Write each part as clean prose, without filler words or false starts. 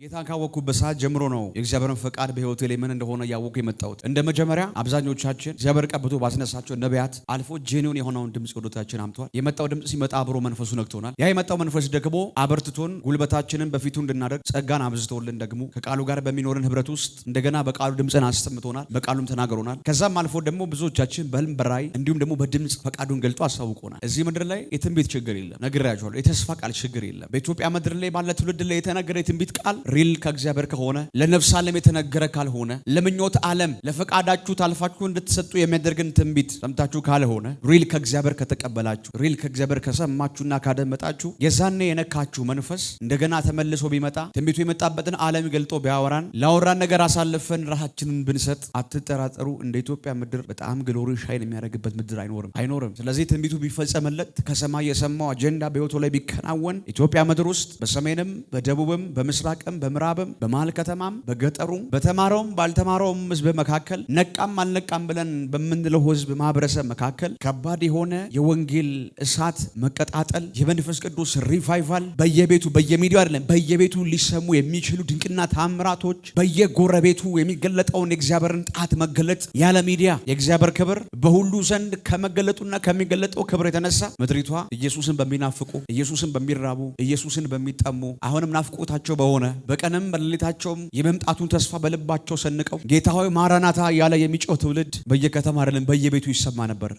ጌታን ካወቅኩበት ሰዓት ጀምሮ ነው የእግዚአብሔርን ፈቃድ በህይወቴ ላይ ምን እንደሆነ ያወቅኩ የመጣሁት። እንደ መጀመሪያ አብዛኞቻችን እግዚአብሔር ቀብቶ ባስነሳቸው ነቢያት አልፎ ጄኒውን የሆነውን ድምጽ ወደታችን አምጥቷል። የመጣው ድምጽ ሲመጣ አብሮ መንፈሱ ነክቶናል። ያ የመጣው መንፈስ ደግሞ አበርትቶን ጉልበታችንን በፊቱ እንድናደርግ ጸጋን አብዝቶልን ደግሞ ከቃሉ ጋር በሚኖርን ህብረት ውስጥ እንደገና በቃሉ ድምጽን አሰምቶናል፣ በቃሉም ተናግሮናል። ከዛም አልፎ ደግሞ ብዙዎቻችን በህልም በራእይ እንዲሁም ደግሞ በድምጽ ፈቃዱን ገልጦ አሳውቆናል። እዚህ ምድር ላይ የትንቢት ችግር የለም፣ ነግሬያችኋለሁ። የተስፋ ቃል ችግር የለም። በኢትዮጵያ ምድር ላይ ባለ ትውልድ ላይ የተነገረ የትንቢት ቃል ሪል ከእግዚአብሔር ከሆነ ለነፍስ ዓለም የተነገረ ካልሆነ ለምኞት ዓለም ለፈቃዳችሁ ታልፋችሁ እንድትሰጡ የሚያደርግን ትንቢት ሰምታችሁ ካልሆነ ሪል ከእግዚአብሔር ከተቀበላችሁ ሪል ከእግዚአብሔር ከሰማችሁና ካደመጣችሁ የዛኔ የነካችሁ መንፈስ እንደገና ተመልሶ ቢመጣ ትንቢቱ የመጣበትን ዓለም ገልጦ ቢያወራን ላወራን ነገር አሳልፈን ራሳችንን ብንሰጥ አትጠራጠሩ፣ እንደ ኢትዮጵያ ምድር በጣም ግሎሪ ሻይን የሚያደርግበት ምድር አይኖርም። ስለዚህ ትንቢቱ ቢፈጸምለት ከሰማይ የሰማው አጀንዳ በህይወቱ ላይ ቢከናወን ኢትዮጵያ ምድር ውስጥ በሰሜንም በደቡብም በምስራቅም በምዕራብም በመሃል ከተማም በገጠሩም በተማረውም ባልተማረውም ህዝብ መካከል ነቃም አልነቃም ብለን በምንለው ህዝብ ማህበረሰብ መካከል ከባድ የሆነ የወንጌል እሳት መቀጣጠል የመንፈስ ቅዱስ ሪቫይቫል በየቤቱ በየሚዲያው አይደለም በየቤቱ ሊሰሙ የሚችሉ ድንቅና ታምራቶች በየጎረቤቱ የሚገለጠውን የእግዚአብሔርን ጣት መገለጥ ያለ ሚዲያ የእግዚአብሔር ክብር በሁሉ ዘንድ ከመገለጡና ከሚገለጠው ክብር የተነሳ ምድሪቷ ኢየሱስን በሚናፍቁ ኢየሱስን በሚራቡ ኢየሱስን በሚጠሙ አሁንም ናፍቆታቸው በሆነ በቀንም በሌሊታቸውም የመምጣቱን ተስፋ በልባቸው ሰንቀው ጌታ ሆይ ማራናታ ያለ የሚጮህ ትውልድ በየከተማ አይደለም በየቤቱ ይሰማ ነበር።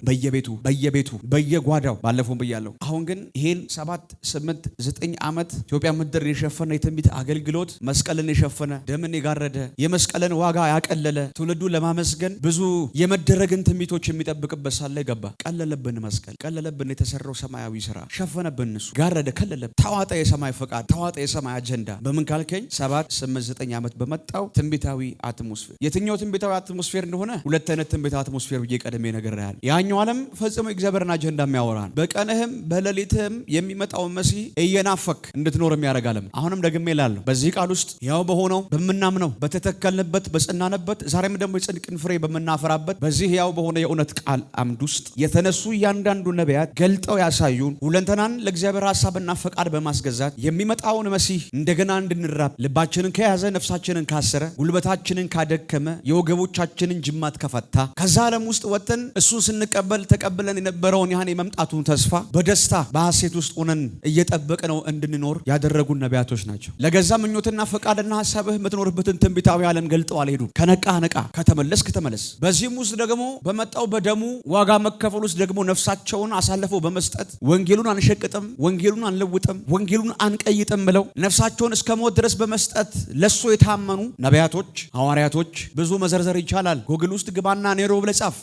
በየቤቱ በየጓዳው ባለፈው ብያለሁ። አሁን ግን ይሄን 7 8 9 ዓመት ኢትዮጵያ ምድር የሸፈነ የትንቢት አገልግሎት መስቀልን የሸፈነ ደምን የጋረደ የመስቀልን ዋጋ ያቀለለ ትውልዱ ለማመስገን ብዙ የመደረግን ትንቢቶች የሚጠብቅበት ሳለ ገባ። ቀለለብን፣ መስቀል ቀለለብን፣ የተሰራው ሰማያዊ ስራ ሸፈነብን፣ እሱ ጋረደ፣ ከለለ፣ ተዋጠ የሰማይ ፈቃድ፣ ተዋጠ የሰማይ አጀንዳ። በምን ካልከኝ 7 8 9 ዓመት በመጣው ትንቢታዊ አትሞስፌር። የትኛው ትንቢታዊ አትሞስፌር እንደሆነ ሁለት አይነት ትንቢታዊ አትሞስፌር ብዬ ቀድሜ ነግሬሃለሁ። ያኛው ዓለም ፈጽሞ የእግዚአብሔርን አጀንዳ የሚያወራን በቀንህም በሌሊትህም የሚመጣው መሲህ እየናፈክ እንድትኖር የሚያደርግ ዓለም። አሁንም ደግሜ እላለሁ በዚህ ቃል ውስጥ ያው በሆነው በምናምነው በተተከልንበት በጽናንበት ዛሬም ደግሞ የጽድቅን ፍሬ በምናፈራበት በዚህ ያው በሆነ የእውነት ቃል አምድ ውስጥ የተነሱ እያንዳንዱ ነቢያት ገልጠው ያሳዩን ሁለንተናን ለእግዚአብሔር ሐሳብና ፈቃድ በማስገዛት የሚመጣውን መሲህ እንደገና እንድንራብ ልባችንን ከያዘ ነፍሳችንን ካሰረ ጉልበታችንን ካደከመ የወገቦቻችንን ጅማት ከፈታ ከዛ ዓለም ውስጥ ወጥተን እሱን ስንቀበል ተቀብለን የነበረውን ያን የመምጣቱን ተስፋ በደስታ በሐሴት ውስጥ ሆነን እየጠበቅነው እንድንኖር ያደረጉን ነቢያቶች ናቸው። ለገዛ ምኞትና ፈቃድና ሐሳብህ የምትኖርበትን ትንቢታዊ ዓለም ገልጠው አልሄዱም። ከነቃ ነቃ፣ ከተመለስክ ተመለስ። በዚህም ውስጥ ደግሞ በመጣው በደሙ ዋጋ መከፈል ውስጥ ደግሞ ነፍሳቸውን አሳልፈው በመስጠት ወንጌሉን አንሸቅጥም፣ ወንጌሉን አንለውጥም፣ ወንጌሉን አንቀይጥም ብለው ነፍሳቸውን እስከ ሞት ድረስ በመስጠት ለሱ የታመኑ ነቢያቶች፣ ሐዋርያቶች ብዙ መዘርዘር ይቻላል። ጎግል ውስጥ ግባና ኔሮ ብለህ ጻፍ።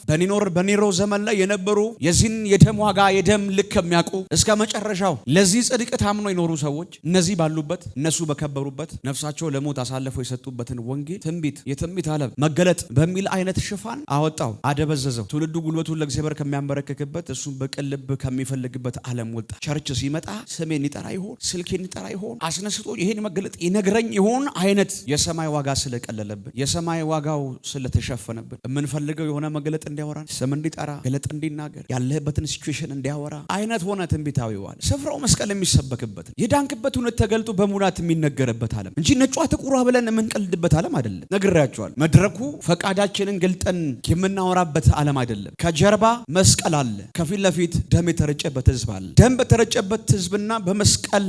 በኔሮ ዘመን ላይ የነበሩ የዚህን የደም ዋጋ የደም ልክ የሚያውቁ እስከ መጨረሻው ለዚህ ጽድቅ ታምኖ የኖሩ ሰዎች እነዚህ ባሉበት እነሱ በከበሩበት ነፍሳቸው ለሞት አሳልፈው የሰጡበትን ወንጌል ትንቢት የትንቢት ዓለም መገለጥ በሚል አይነት ሽፋን አወጣው፣ አደበዘዘው። ትውልዱ ጉልበቱን ለእግዚአብሔር ከሚያንበረክክበት እሱን በቅን ልብ ከሚፈልግበት ዓለም ወጣ። ቸርች ሲመጣ ስሜን ይጠራ ይሆን ስልኬን ይጠራ ይሆን አስነስቶ ይሄን መገለጥ ይነግረኝ ይሆን አይነት የሰማይ ዋጋ ስለቀለለብን የሰማይ ዋጋው ስለተሸፈነብን የምንፈልገው የሆነ መገለጥ እንዲያወራን ስም እንዲጠራ ገለጥ እንዲናገር ያለህበትን ሲቹዌሽን እንዲያወራ አይነት ሆነ ትንቢታዊ ዋል ስፍራው መስቀል የሚሰበክበት የዳንክበት እውነት ተገልጦ በሙላት የሚነገርበት ዓለም እንጂ ነጯ ጥቁሯ ብለን የምንቀልድበት ዓለም አይደለም። ነግሬያቸዋለሁ። መድረኩ ፈቃዳችንን ገልጠን የምናወራበት ዓለም አይደለም። ከጀርባ መስቀል አለ፣ ከፊት ለፊት ደም የተረጨበት ህዝብ አለ። ደም በተረጨበት ህዝብና በመስቀል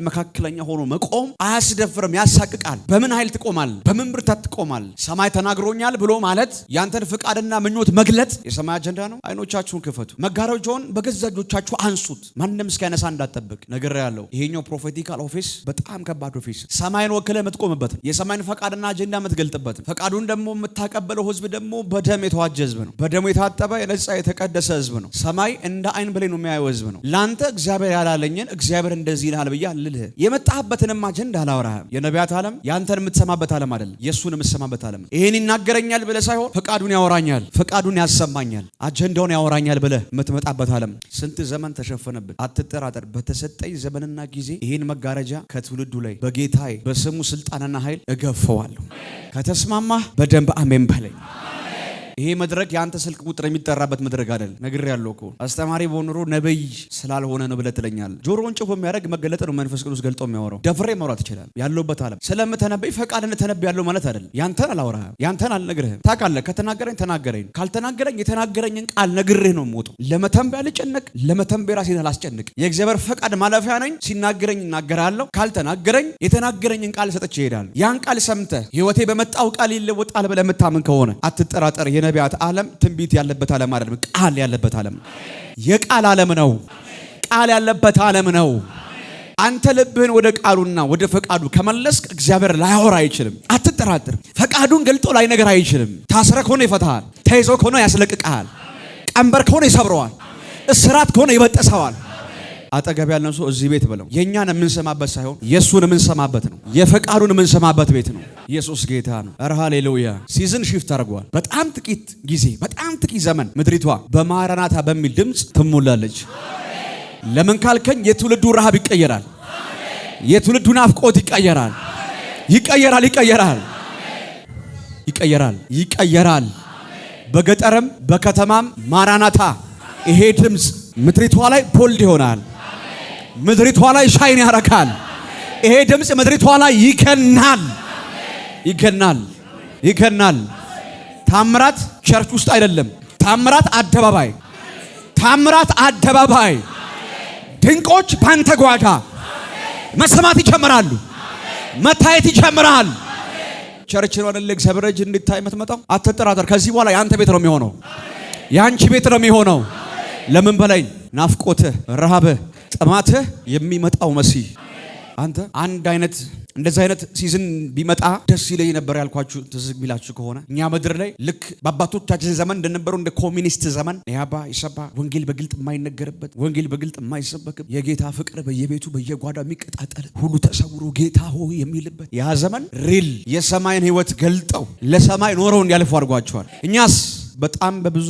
መካከለኛ ሆኖ መቆም አያስደፍርም፣ ያሳቅቃል። በምን ኃይል ትቆማል? በምን ብርታት ትቆማል? ሰማይ ተናግሮኛል ብሎ ማለት ያንተን ፍቃድና ምኞት መግለጥ የሰማይ አጀንዳ ነው። አይኖቻችሁን ክፈቱ፣ መጋረጃውን በገዛ እጆቻችሁ አንሱት። ማንም እስኪያነሳ እንዳትጠብቅ ነግሬያለሁ። ይሄኛው ፕሮፌቲካል ኦፊስ በጣም ከባድ ኦፊስ፣ ሰማይን ወክለህ የምትቆምበት የሰማይን ፈቃድና አጀንዳ የምትገልጥበት ፈቃዱን ደግሞ የምታቀበለው ህዝብ ደግሞ በደም የተዋጀ ህዝብ ነው። በደሙ የታጠበ የነጻ የተቀደሰ ህዝብ ነው። ሰማይ እንደ አይን ብሌን የሚያየው ህዝብ ነው። ላንተ እግዚአብሔር ያላለኝን እግዚአብሔር እንደዚህ ይላል ብዬ አልልህ። የመጣህበትንም አጀንዳ አላወራህም። የነቢያት ዓለም ያንተን የምትሰማበት ዓለም አይደለም፣ የሱን የምትሰማበት ዓለም። ይሄን ይናገረኛል ብለህ ሳይሆን ፈቃዱን ያወራኛል፣ ፈቃዱን ያሰማኛል፣ አጀንዳውን ያወራኛል ብለህ የምትመጣበት ዓለም። ስንት ዘመን ተሸፈነብን። አትጠራጠር። በተሰጠኝ ዘመንና ጊዜ ይሄን መጋረጃ ከትውልዱ ላይ በጌታዬ በስሙ ስልጣንና ኃይል እገፈዋለሁ። ከተስማማህ በደንብ አሜን በለኝ። ይሄ መድረክ ያንተ ስልክ ቁጥር የሚጠራበት መድረክ አይደል። ነግሬያለሁ እኮ አስተማሪ በሆኖ ነብይ ስላልሆነ ነው ብለህ ትለኛለህ። ጆሮውን ጭፎ የሚያደርግ መገለጥ ነው መንፈስ ቅዱስ ገልጦ የሚያወራው። ደፍሬ ማውራት ይችላል ያለውበት ዓለም ስለምተነበይ ፈቃድ እንተነበይ ያለው ማለት አይደል። ያንተን አላወራህም፣ ያንተን አልነግርህም። ታውቃለህ ከተናገረኝ ተናገረኝ፣ ካልተናገረኝ የተናገረኝን ቃል ነግሬህ ነው የምወጣው። ለመተንበይ አልጨነቅ፣ ለመተንበይ ራሴን አላስጨንቅ። የእግዚአብሔር ፈቃድ ማለፊያ ነኝ። ሲናገረኝ እናገራለሁ፣ ካልተናገረኝ የተናገረኝን ቃል ሰጥቼ እሄዳለሁ። ያን ቃል ሰምተህ ህይወቴ በመጣው ቃል ይለወጣል ብለህ የምታምን ከሆነ አትጠራጠር። የነቢያት ዓለም ትንቢት ያለበት ዓለም አይደለም፣ ቃል ያለበት ዓለም ነው። የቃል ዓለም ነው። ቃል ያለበት ዓለም ነው። አንተ ልብህን ወደ ቃሉና ወደ ፈቃዱ ከመለስክ እግዚአብሔር ላያወራ አይችልም። አትጠራጥር። ፈቃዱን ገልጦ ላይነገር አይችልም። ታስረ ከሆነ ይፈታሃል፣ ተይዞ ከሆነ ያስለቅቅሃል፣ ቀንበር ከሆነ ይሰብረዋል፣ እስራት ከሆነ ይበጠሰዋል። አጠገብ ያለው ሰው እዚህ ቤት ብለው የኛን የምንሰማበት ሳይሆን የሱን የምንሰማበት ነው። የፈቃዱን የምንሰማበት ቤት ነው። ኢየሱስ ጌታ ነው። ኧረ ሃሌሉያ። ሲዝን ሺፍት አድርጓል። በጣም ጥቂት ጊዜ፣ በጣም ጥቂት ዘመን ምድሪቷ በማራናታ በሚል ድምፅ ትሞላለች። ለምን ካልከኝ የትውልዱ ረሃብ ይቀየራል። የትውልዱ ናፍቆት ይቀየራል። ይቀየራል። ይቀየራል። ይቀየራል። ይቀየራል። በገጠርም በከተማም ማራናታ ይሄ ድምፅ ምድሪቷ ላይ ቦልድ ይሆናል። ምድሪቷ ላይ ሻይን ያረካል። ይሄ ድምፅ ምድሪቷ ላይ ይከናል። ይከናል። ይከናል። ታምራት ቸርች ውስጥ አይደለም። ታምራት አደባባይ። ታምራት አደባባይ። ድንቆች ባንተ ጓዳ መሰማት ይጀምራሉ። መታየት ይጀምራል። ቸርች ነው አይደል? እግዚአብሔር እጅ እንድታይ የምትመጣው አትጠራጠር። ከዚህ በኋላ ያንተ ቤት ነው የሚሆነው። ያንቺ ቤት ነው የሚሆነው። ለምን በላይ ናፍቆትህ፣ ረሃብህ፣ ጥማትህ የሚመጣው መሲህ አንተ አንድ አይነት እንደዚህ አይነት ሲዝን ቢመጣ ደስ ይለኝ ነበር ያልኳችሁ ትዝ ቢላችሁ ከሆነ እኛ ምድር ላይ ልክ በአባቶቻችን ዘመን እንደነበረው እንደ ኮሚኒስት ዘመን ያባ ይሰባ ወንጌል በግልጥ የማይነገርበት ወንጌል በግልጥ የማይሰበክበት የጌታ ፍቅር በየቤቱ በየጓዳው የሚቀጣጠል ሁሉ ተሰውሮ ጌታ ሆይ የሚልበት ያ ዘመን ሪል የሰማይን ሕይወት ገልጠው ለሰማይ ኖረው እንዲያልፉ አድርጓቸዋል። እኛስ በጣም በብዙ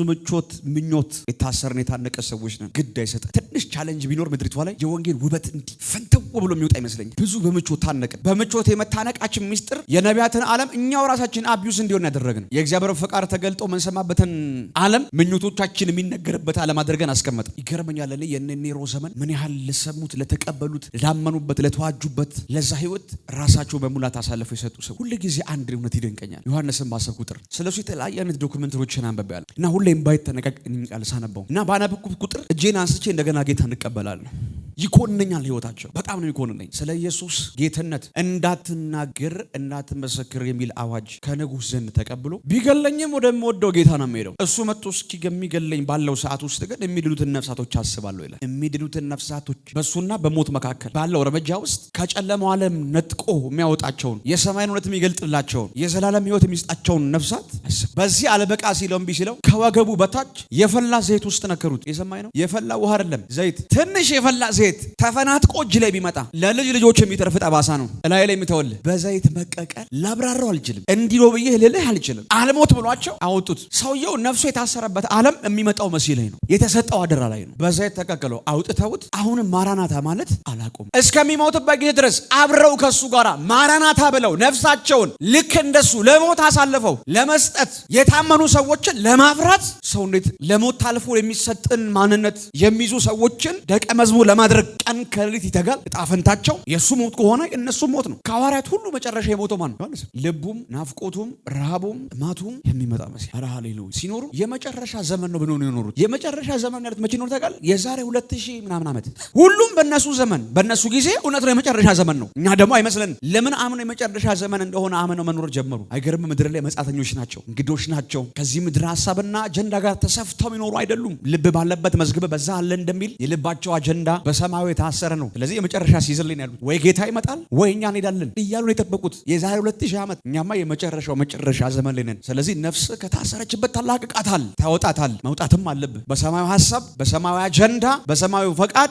ምኞት የታሰርን የታነቀ ሰዎች ነን። ግድ አይሰጠን። ትንሽ ቻሌንጅ ቢኖር ምድሪቷ ላይ የወንጌል ውበት እንዲህ ፈንተው ብሎ የሚወጣ ይመስለኛል። ብዙ በምቾት ታነቅን። በምቾት የመታነቃችን ምስጢር የነቢያትን ዓለም እኛው ራሳችን አቢዩስ እንዲሆን ያደረግን። የእግዚአብሔር ፈቃድ ተገልጦ መንሰማበትን ዓለም ምኞቶቻችን የሚነገርበት ዓለም አድርገን አስቀመጥን። ይገርመኛል። እኔ የነ ኔሮ ዘመን ምን ያህል ለሰሙት፣ ለተቀበሉት፣ ላመኑበት፣ ለተዋጁበት ለዛ ህይወት ራሳቸው በሙላት አሳልፈው የሰጡ ሰው ሁሉ ጊዜ አንድ እውነት ይደንቀኛል። ዮሐንስን ባሰብኩ ቁጥር ስለሱ የተለያየ አይነት ዶክመንተሪዎችን አንብቤያለሁ እና ሁሌም ባይተነቀቀኝ ቃል ሳነበው እና ባነበብኩት ቁጥር እጄን አንስቼ እንደገና ጌታ እንቀበላለሁ። ይኮንነኛል ህይወታቸው በጣም ነው ይኮንነኝ። ስለ ኢየሱስ ጌትነት እንዳትናገር እንዳትመሰክር የሚል አዋጅ ከንጉሥ ዘንድ ተቀብሎ ቢገለኝም ወደምወደው ጌታ ነው የሚሄደው። እሱ መጥቶ እስኪገለኝ ባለው ሰዓት ውስጥ ግን የሚድኑትን ነፍሳቶች አስባለሁ ይላል። የሚድኑትን ነፍሳቶች በሱና በሞት መካከል ባለው እርምጃ ውስጥ ከጨለማው ዓለም ነጥቆ የሚያወጣቸውን የሰማይን እውነት የሚገልጥላቸውን የዘላለም ህይወት የሚሰጣቸውን ነፍሳት አስብ። በዚህ አለበቃ ሲለው እምቢ ሲለው ከወገቡ በታች የፈላ ዘይት ውስጥ ነከሩት። የሰማይ ነው የፈላ ውሃ አይደለም ዘይት። ትንሽ የፈላ ዘይት ተፈናጥቆ እጅ ላይ ቢመጣ ለልጅ ልጆች የሚተርፍ ጠባሳ ነው እላይ ላይ የሚተወልህ። በዘይት መቀቀል ላብራራው አልችልም፣ እንዲህ ነው ብዬ ልልህ አልችልም። አልሞት ብሏቸው አወጡት። ሰውየው ነፍሱ የታሰረበት ዓለም የሚመጣው መሲህ ላይ ነው፣ የተሰጠው አደራ ላይ ነው። በዘይት ተቀቅለው አውጥተውት አሁንም ማራናታ ማለት አላቆም እስከሚሞትበት ጊዜ ድረስ አብረው ከሱ ጋር ማራናታ ብለው ነፍሳቸውን ልክ እንደሱ ለሞት አሳልፈው ለመስጠት የታመኑ ሰዎችን ለማፍራት ሰው እንዴት ለሞት ታልፎ የሚሰጥን ማንነት የሚይዙ ሰዎችን ደቀ መዝሙር ለማድረግ ቀን ከሌሊት ይተጋል። እጣ ፈንታቸው የሱ ሞት ከሆነ የነሱ ሞት ነው። ከሐዋርያት ሁሉ መጨረሻ የሞተው ማን ነው? ልቡም ናፍቆቱም ረሃቡም ጥማቱም የሚመጣ መሲህ። ኧረ ሃሌሉያ። ሲኖሩ የመጨረሻ ዘመን ነው ብለው ነው የኖሩት። የመጨረሻ ዘመን ማለት መቼ ነው ታውቃለህ? የዛሬ 2000 ምናምን ዓመት። ሁሉም በነሱ ዘመን በነሱ ጊዜ እውነት ነው የመጨረሻ ዘመን ነው። እኛ ደግሞ አይመስለን። ለምን አምነው የመጨረሻ ዘመን እንደሆነ አምነው መኖር ጀመሩ። አይገርም? ምድር ላይ መጻተኞች ናቸው፣ እንግዶች ናቸው። ከዚህ ምድር ሐሳብና አጀንዳ ጋር ተሰፍተው የሚኖሩ አይደሉም። ልብ ባለበት መዝገብ በዛ አለ እንደሚል የልባቸው አጀንዳ በሰማዩ የታሰረ ነው። ስለዚህ የመጨረሻ ሲዝን ላይ ያሉት ወይ ጌታ ይመጣል ወይ እኛ እንሄዳለን እያሉ ነው የጠበቁት የዛሬ 2000 ዓመት። እኛማ የመጨረሻው መጨረሻ ዘመን ላይ ነን። ስለዚህ ነፍስ ከታሰረችበት ታላቅቃታል፣ ታወጣታል። መውጣትም አለብህ። በሰማዩ ሐሳብ፣ በሰማዩ አጀንዳ፣ በሰማዩ ፈቃድ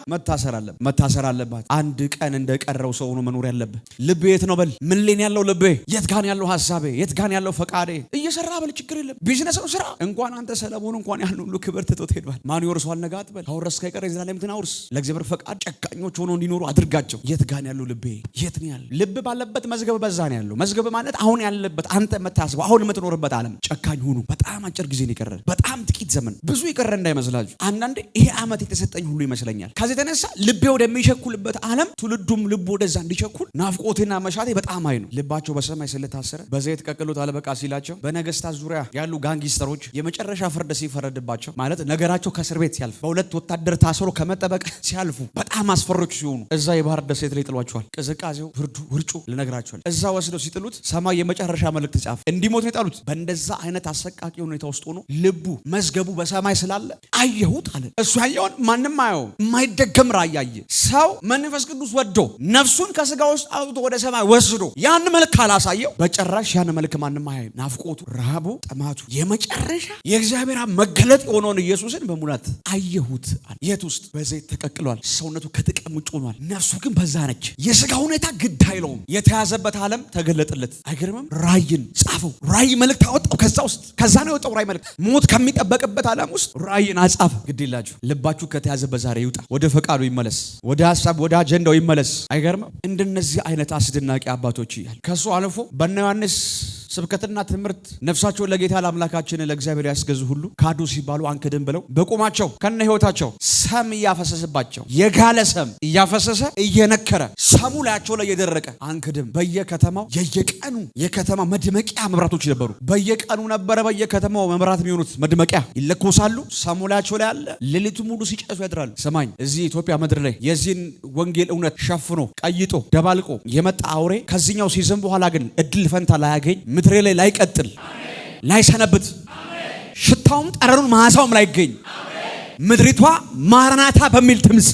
መታሰር አለባት። አንድ ቀን እንደቀረው ሰው ሆኖ መኖር ያለብህ። ልቤ የት ነው በል። ምን ላይ ያለው ልቤ? የት ጋር ያለው ሐሳቤ? የት ጋር ያለው ፈቃዴ? እየሰራ በል ችግር የለም። ቢዝነስ ነው ስራ። እንኳን አንተ ሰለሞን እንኳን ያን ሁሉ ክብር ትቶት ሄዷል። ማን ይወርሰዋል? ነገ አትበል። ካወረስክ አይቀር የዘላለም ትናውርስ። ለእግዚአብሔር ፈቃድ ጨካኞች ሆነው እንዲኖሩ አድርጋቸው። የት ጋር ያለው ልቤ? የት ነው ያለው? ልብ ባለበት መዝገብ በዛ ነው ያለው። መዝገብ ማለት አሁን ያለበት አንተ የምታስበው አሁን የምትኖርበት ዓለም። ጨካኝ ሁኑ። በጣም አጭር ጊዜ ነው የቀረ። በጣም ጥቂት ዘመን፣ ብዙ የቀረ እንዳይመስላችሁ። አንዳንዴ ይሄ ዓመት የተሰጠኝ ሁሉ ይመስለኛል። ከዚህ የተነሳ ልቤ ወደሚሸኩልበት ዓለም ትውልዱም ልቡ ወደዛ እንዲቸኩል ናፍቆቴና መሻቴ በጣም አይ ነው። ልባቸው በሰማይ ስለታሰረ በዘይት ቀቅሎት አለበቃ ሲላቸው በነገስታት ዙሪያ ያሉ ጋንጊስተሮች የመጨረሻ ፍርድ ሲፈረድባቸው ማለት ነገራቸው ከእስር ቤት ሲያልፍ በሁለት ወታደር ታስሮ ከመጠበቅ ሲያልፉ በጣም አስፈሪዎች ሲሆኑ እዛ የባህር ደሴት ላይ ጥሏቸዋል። ቅዝቃዜው፣ ብርዱ፣ ውርጩ ልነግራቸዋል። እዛ ወስደው ሲጥሉት ሰማይ የመጨረሻ መልእክት ጻፈ። እንዲሞት ነው የጣሉት። በእንደዛ አይነት አሰቃቂ ሁኔታ ውስጥ ሆኖ ልቡ መዝገቡ በሰማይ ስላለ አየሁት አለ። እሱ ያየውን ማንም አየው። የማይደገም ራእይ ያየ ሰው መንፈስ ቅዱስ ወዶ ነፍሱን ከስጋ ውስጥ አውጥቶ ወደ ሰማይ ወስዶ ያን መልክ አላሳየው በጭራሽ ያን መልክ ማንም አያየው። ናፍቆቱ፣ ረሃቡ፣ ጥማቱ የመጨረሻ የእግዚአብሔር መገለጥ የሆነውን ኢየሱስን በሙላት አየሁት አለ። የት ውስጥ? በዘይት ተቀቅሏል። ሰውነቱ ከጥቅም ውጭ ሆኗል። ነፍሱ ግን በዛ ነች። የስጋ ሁኔታ ግድ አይለውም። የተያዘበት ዓለም ተገለጠለት። አይገርምም? ራእይን ጻፈው። ራእይ መልእክት አወጣው። ከዛ ነው የወጣው ራእይ መልእክት። ሞት ከሚጠበቅበት ዓለም ውስጥ ራእይን አጻፈ። ግድ ይላችሁ ልባችሁ ከተያዘበት ዛሬ ይውጣ። ወደ ፈቃዱ ይመለስ። ወደ ሐሳብ ወደ አጀንዳው ይመለስ። አይገርምም? እንደነዚህ አይነት አስደናቂ አባቶች ይያል። ከሱ አልፎ በእነ ዮሐንስ ስብከትና ትምህርት ነፍሳቸውን ለጌታ ለአምላካችን ለእግዚአብሔር ያስገዙ ሁሉ ካዱ ሲባሉ አንክድም ብለው በቁማቸው ከነ ሕይወታቸው ሰም እያፈሰሰባቸው የጋለ ሰም እያፈሰሰ እየነከረ ሰሙ ላያቸው ላይ የደረቀ አንክድም። በየከተማው የየቀኑ የከተማ መድመቂያ መብራቶች ነበሩ። በየቀኑ ነበረ በየከተማው መብራት የሚሆኑት መድመቂያ ይለኮሳሉ። ሰሙ ላያቸው ላይ አለ። ሌሊቱ ሙሉ ሲጨሱ ያድራሉ። ሰማኝ፣ እዚህ ኢትዮጵያ ምድር ላይ የዚህን ወንጌል እውነት ሸፍኖ ቀይጦ ደባልቆ የመጣ አውሬ ከዚህኛው ሲዝም በኋላ ግን እድል ፈንታ ላያገኝ ምድሬ ላይ ላይቀጥል ላይሰነብት ሽታውም ጠረኑን ማሳውም ላይገኝ ምድሪቷ ማራናታ በሚል ድምፅ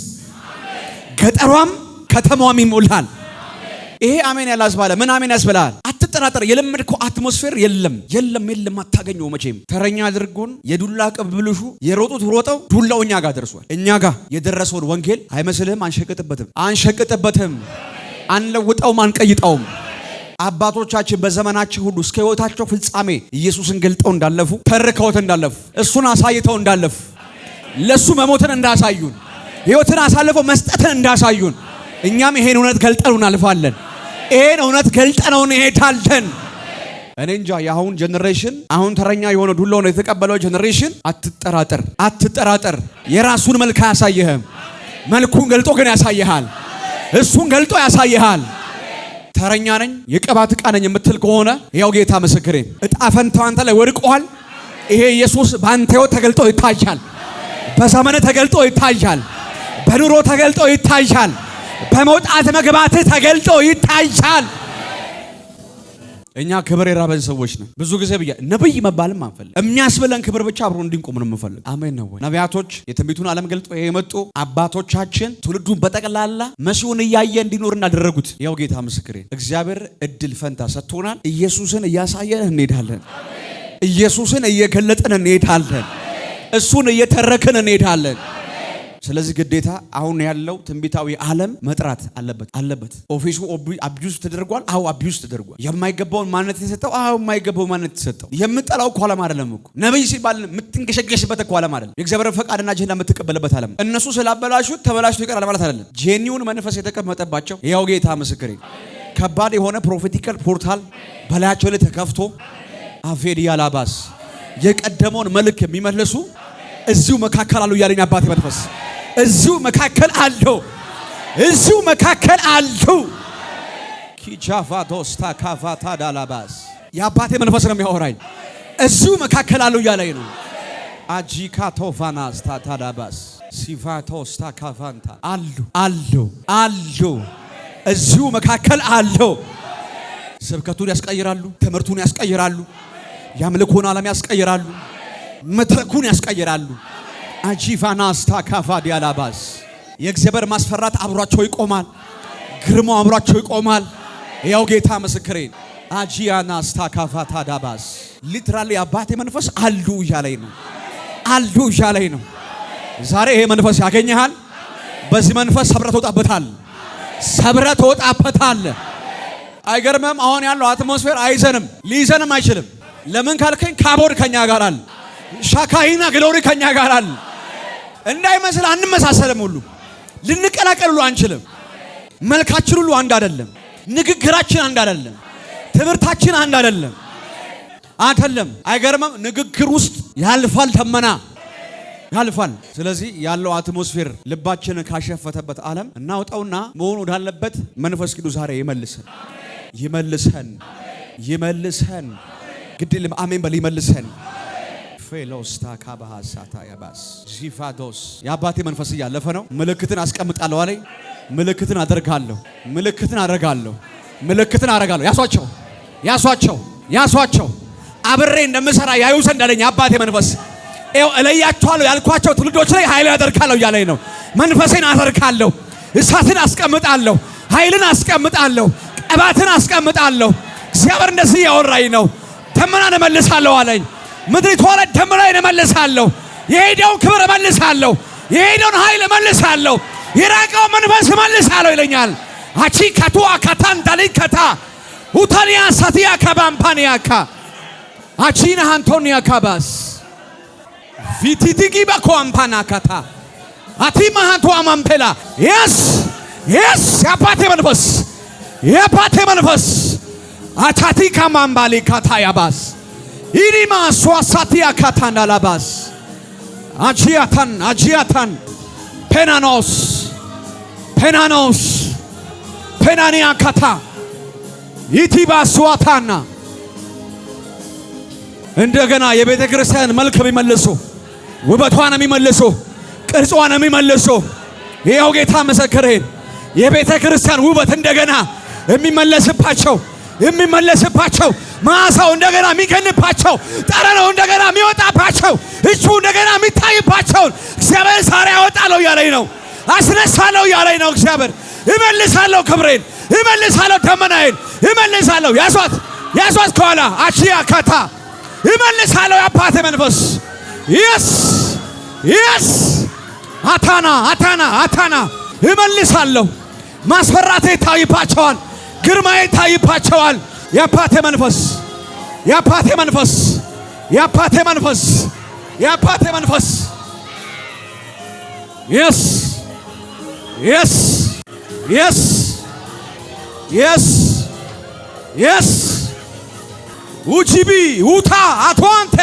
ገጠሯም ከተማዋም ይሞላል። ይሄ አሜን ያላስባለ ምን አሜን ያስብላል? አትጠራጠር። የለመድከው አትሞስፌር የለም አታገኘው። መቼም ተረኛ አድርጎን የዱላ ቅብብልሹ የሮጡት ሮጠው ዱላው እኛ ጋር ደርሷል። እኛ ጋር የደረሰውን ወንጌል አይመስልህም? አንሸቅጥበትም፣ አንለውጠውም፣ አንቀይጠውም። አባቶቻችን በዘመናቸው ሁሉ እስከ ሕይወታቸው ፍጻሜ ኢየሱስን ገልጠው እንዳለፉ ተርከውት እንዳለፉ እሱን አሳይተው እንዳለፉ ለሱ መሞትን እንዳሳዩን ሕይወትን አሳልፈው መስጠትን እንዳሳዩን እኛም ይሄን እውነት ገልጠነው እናልፋለን። ይሄን እውነት ገልጠነው እንሄዳለን። እኔ እንጃ የአሁን ጀነሬሽን አሁን ተረኛ የሆነ ዱላውን የተቀበለው ጀነሬሽን አትጠራጠር። የራሱን መልክ አያሳይህም። መልኩን ገልጦ ግን ያሳይሃል። እሱን ገልጦ ያሳይሃል። ተረኛ ነኝ የቅባት ዕቃ ነኝ የምትል ከሆነ ያው ጌታ ምስክሬ እጣ ፈንታው አንተ ላይ ወድቋል። ይሄ ኢየሱስ በአንተ ሕይወት ተገልጦ ይታያል። በዘመን ተገልጦ ይታያል። በኑሮ ተገልጦ ይታያል። በመውጣት መግባት ተገልጦ ይታያል። እኛ ክብር የራበን ሰዎች ነን። ብዙ ጊዜ ብያ ነብይ መባልም አንፈልግ። የሚያስብለን ክብር ብቻ አብሮ እንዲንቆም ነው የምንፈልግ። አሜን ነው ወይ? ነቢያቶች የትንቢቱን ዓለም ገልጦ የመጡ አባቶቻችን ትውልዱን በጠቅላላ መሲሁን እያየ እንዲኖር እንዳደረጉት ያው ጌታ ምስክሬ እግዚአብሔር እድል ፈንታ ሰጥቶናል። ኢየሱስን እያሳየን እንሄዳለን። ኢየሱስን እየገለጥን እንሄዳለን። እሱን እየተረክን እንሄዳለን። ስለዚህ ግዴታ አሁን ያለው ትንቢታዊ ዓለም መጥራት አለበት። ኦፊሱ አቢዩዝ ተደርጓል። አዎ አቢዩዝ ተደርጓል። የማይገባውን ማንነት የተሰጠው የማይገባው ማንነት የተሰጠው የምጠላው እኮ ዓለም አይደለም እኮ ነብይ ሲባል የምትንገሸገሽበት እኮ ዓለም አይደለም። የእግዚአብሔር ፈቃድና አጀንዳ የምትቀበልበት ዓለም። እነሱ ስላበላሹት ተበላሽቶ ይቀራል ማለት አይደለም። ጄኒውን መንፈስ የተቀመጠባቸው ያው ጌታ ምስክሬ ከባድ የሆነ ፕሮፌቲካል ፖርታል በላያቸው ላይ ተከፍቶ አፌዲያ ላባስ የቀደመውን መልክ የሚመልሱ እዚሁ መካከል አሉ ያለኝ አባቴ መንፈስ እዚሁ መካከል አሉ። ኪቻፋዶስ ታካፋታ ዳላባስ የአባቴ መንፈስ ነው የሚያወራኝ። እዚሁ መካከል አሉ ያለኝ ነው። አጂካቶፋናስ ታታዳባስ ሲፋቶስ ታካፋንታ አሉ እዚሁ መካከል አሉ። ስብከቱን ያስቀይራሉ፣ ትምህርቱን ያስቀይራሉ፣ የአምልኮን ዓለም ያስቀይራሉ፣ መድረኩን ያስቀይራሉ። አጂፋናስ ታካፋ ዲያላባስ የእግዚአብሔር ማስፈራት አብሯቸው ይቆማል። ግርማው አብሯቸው ይቆማል። ያው ጌታ ምስክሬ አጂያናስ ታካፋ ታዳባስ ሊትራሊ አባቴ መንፈስ አሉ እያለኝ ነው። ዛሬ ይሄ መንፈስ ያገኘሃል። በዚህ መንፈስ ሰብረ ተወጣበታል። አይገርምም? አሁን ያለው አትሞስፌር አይዘንም፣ ሊይዘንም አይችልም። ለምን ካልከኝ ካቦድ ከኛ ጋር አለ። ሻካይና ግሎሪ ከኛ ጋር አለ። እንዳይመስል አንመሳሰልም። ሁሉ ልንቀላቀል ሁሉ አንችልም። መልካችን ሁሉ አንድ አይደለም። ንግግራችን አንድ አይደለም። ትምህርታችን አንድ አይደለም። አይገርምም? ንግግር ውስጥ ያልፋል ደመና ያልፋል። ስለዚህ ያለው አትሞስፌር ልባችንን ካሸፈተበት ዓለም እናውጣውና መሆን ወዳለበት መንፈስ ቅዱስ ዛሬ ይመልሰን። ግድልም አሜን በል ይመልሰን። ፌሎስታ ካባሃሳታ ያባስ ጂፋዶስ የአባቴ መንፈስ እያለፈ ነው። ምልክትን አስቀምጣለሁ አለኝ። ምልክትን አደርጋለሁ። ያሷቸው አብሬ እንደምሰራ ያዩ ዘንድ አለኝ አባቴ መንፈስ። እለያቸዋለሁ ያልኳቸው ትውልዶች ላይ ኃይል ያደርጋለሁ እያለኝ ነው። መንፈሴን አደርጋለሁ። እሳትን አስቀምጣለሁ። ኃይልን አስቀምጣለሁ። ቅባትን አስቀምጣለሁ። እግዚአብሔር እንደዚህ ያወራኝ ነው። ደመናን እመልሳለሁ አለኝ። ምድሪቷ ላይ ደመናን እመልሳለሁ። የሄደውን ክብር እመልሳለሁ። የሄደውን ኃይል እመልሳለሁ። የራቀውን መንፈስ እመልሳለሁ ይለኛል። አቺ ካቱ አካታን ዳሊከታ ሁታኒያ ሳቲያ ካባምፓኒያካ አቺና አንቶኒያ ካባስ ቪቲቲጊ በኮምፓናካታ አቲማ አንቶ አማምፔላ የስ የአባቴ መንፈስ አታቲ ካማምባሊ ካታ ያባስ ኢሪማ ሷሳቲያ ካታንዳላባስ አጂያታን ፔናኒያ ካታ ይቲባስዋታና እንደገና የቤተ ክርስቲያን መልክ የሚመልሱ ውበቷን የሚመልሱ ቅርጿን የሚመልሱ ይኸው ጌታ መሰከረኝ። የቤተ ክርስቲያን ውበት እንደገና የሚመለስባቸው ማሳው እንደገና የሚገንባቸው ጠረነው እንደገና የሚወጣባቸው እሱ እንደገና የሚታይባቸው እግዚአብሔር ዛሬ ያወጣለሁ ያለኝ ነው። አስነሳለሁ ያለኝ ነው። እግዚአብሔር እመልሳለሁ፣ ክብሬን እመልሳለሁ፣ ደመናዬን እመልሳለሁ። ያሷት ከኋላ አቺያ ካታ እመልሳለሁ። የአባቴ መንፈስ የስ አታና እመልሳለሁ። ማስፈራቴ ይታይባቸዋል። ግርማዬ ይታይባቸዋል። የአባቴ መንፈስ yes ውጂቢ ውታ አቷንቴ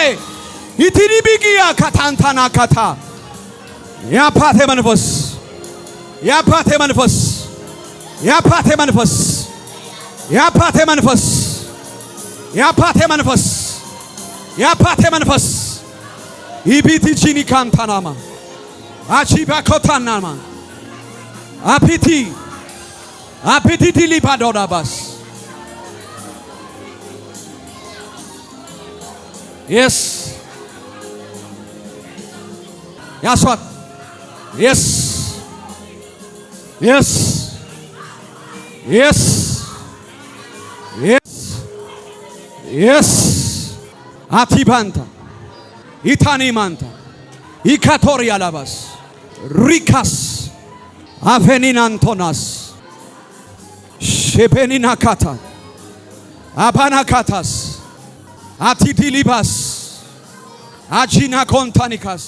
ኢቲሪቢጊያ ካታንታና ካታ የአባቴ መንፈስ ኢቢቲጂኒ ካንታናማ አቺባኮታናማ አፒቲ ዲሊባዶዳባስ yes ያሷት yes አቲባንታ ኢታኒማንታ ኢካቶሪያ ላባስ ሪካስ አፌኒን አንቶናስ ሼፔኒና ካታ አባና ካታስ አቲዲሊባስ አጂና ኮንታኒካስ